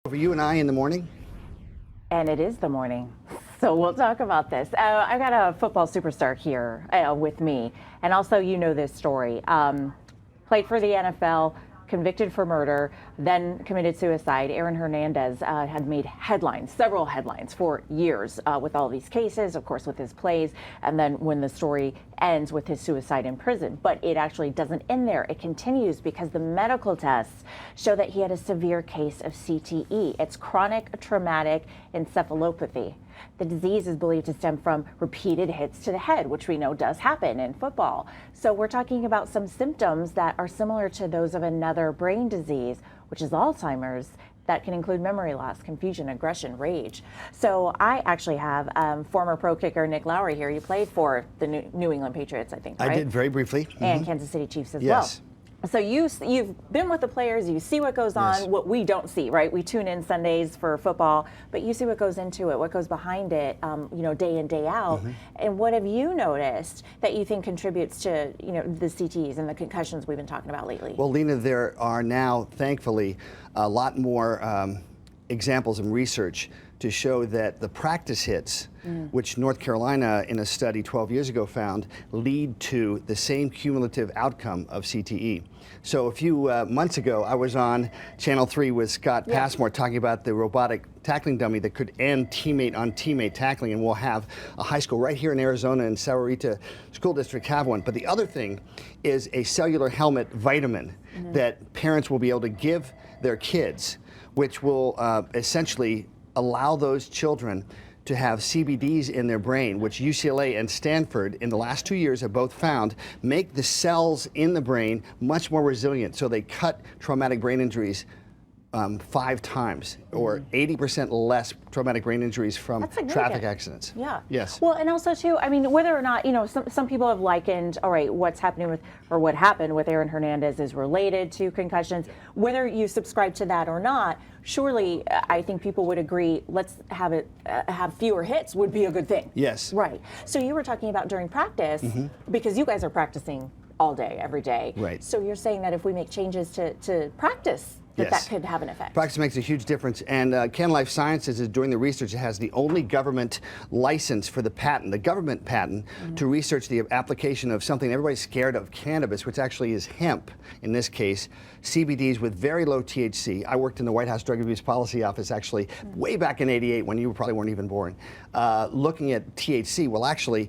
Over you and I in the morning? And it is the morning, so we'll talk about this. I've got a football superstar here with me, and also you know this story. Played for the NFL, convicted for murder, then committed suicide. Aaron Hernandez had made headlines, several headlines for years with all these cases, of course with his plays, and then when the story ends with his suicide in prison. But it actually doesn't end there. It continues because the medical tests show that he had a severe case of CTE. It's chronic traumatic encephalopathy. The disease is believed to stem from repeated hits to the head, which we know does happen in football. So we're talking about some symptoms that are similar to those of another brain disease, which is Alzheimer's, that can include memory loss, confusion, aggression, rage. So I actually have former pro kicker Nick Lowrey here. You played for the New England Patriots, I think, right? I did, very briefly. And Kansas City Chiefs as Yes. well. So you've been with the players, you see what goes on, Yes. what we don't see, right? We tune in Sundays for football, but you see what goes into it, what goes behind it, day in, day out. And what have you noticed that you think contributes to, the CTEs and the concussions we've been talking about lately? Well, Lena, there are now, thankfully, a lot more examples and research to show that the practice hits, which North Carolina in a study 12 years ago found, lead to the same cumulative outcome of CTE. So a few months ago, I was on Channel 3 with Scott Passmore talking about the robotic tackling dummy that could end teammate-on-teammate tackling, and we'll have a high school right here in Arizona in Sahuarita School District have one. But the other thing is a cellular helmet vitamin that parents will be able to give their kids, which will essentially allow those children to have CBDs in their brain, which UCLA and Stanford in the last 2 years have both found make the cells in the brain much more resilient. So they cut traumatic brain injuries 5 times, or 80% less traumatic brain injuries from traffic accidents. Yeah. Yes. Well, and also too, I mean, whether or not, some people have likened, all right, what's happening with, or what happened with Aaron Hernandez is related to concussions. Whether you subscribe to that or not, surely I think people would agree, let's have it, have fewer hits would be a good thing. Yes. Right. So you were talking about during practice, because you guys are practicing all day, every day. Right. So you're saying that if we make changes to practice, that could have an effect. Practice makes a huge difference, and Can Life Sciences is doing the research. It has the only government license for the patent, the government patent, to research the application of something everybody's scared of, cannabis, which actually is hemp, in this case, CBDs with very low THC. I worked in the White House Drug Abuse Policy Office actually way back in '88 when you probably weren't even born, looking at THC. Well, actually,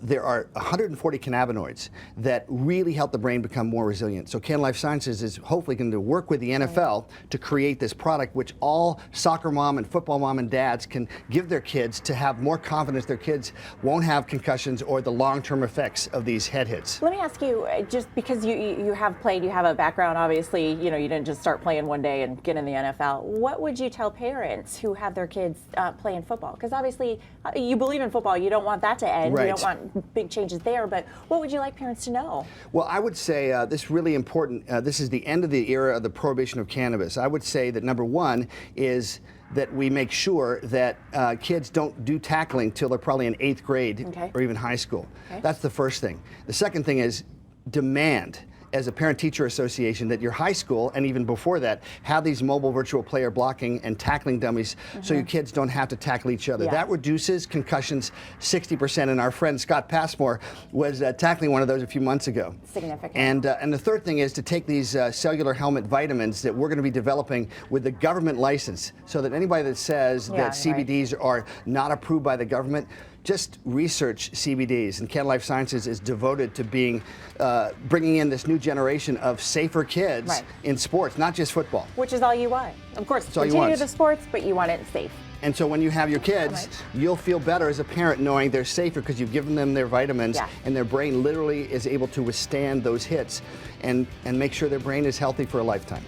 there are 140 cannabinoids that really help the brain become more resilient. So Can Life Sciences is hopefully going to work with the NFL to create this product which all soccer mom and football mom and dads can give their kids to have more confidence their kids won't have concussions or the long-term effects of these head hits. Let me ask you, just because you have played, you have a background, obviously, you didn't just start playing one day and get in the NFL. What would you tell parents who have their kids playing football? Because obviously you believe in football, you don't want that to end, you don't want big changes there, but what would you like parents to know? Well, I would say this is really important. This is the end of the era of the prohibition of cannabis. I would say that number one is that we make sure that kids don't do tackling till they're probably in 8th grade or even high school. That's the first thing. The second thing is demand, as a parent-teacher association, that your high school, and even before that, have these mobile virtual player blocking and tackling dummies so your kids don't have to tackle each other. That reduces concussions 60%, and our friend Scott Passmore was tackling one of those a few months ago. Significant. And the third thing is to take these cellular helmet vitamins that we're going to be developing with the government license, so that anybody that says that CBDs are not approved by the government, just research CBDs, and Can Life Sciences is devoted to bringing in this new generation of safer kids in sports, not just football. Which is all you want. Of course, continue the sports, but you want it safe. And so when you have your kids, you'll feel better as a parent knowing they're safer because you've given them their vitamins and their brain literally is able to withstand those hits and make sure their brain is healthy for a lifetime.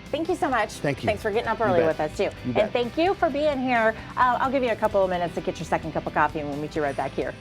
Thank you so much. Thank you. Thanks for getting up early with us, too. And thank you for being here. I'll give you a couple of minutes to get your second cup of coffee, and we'll meet you right back here.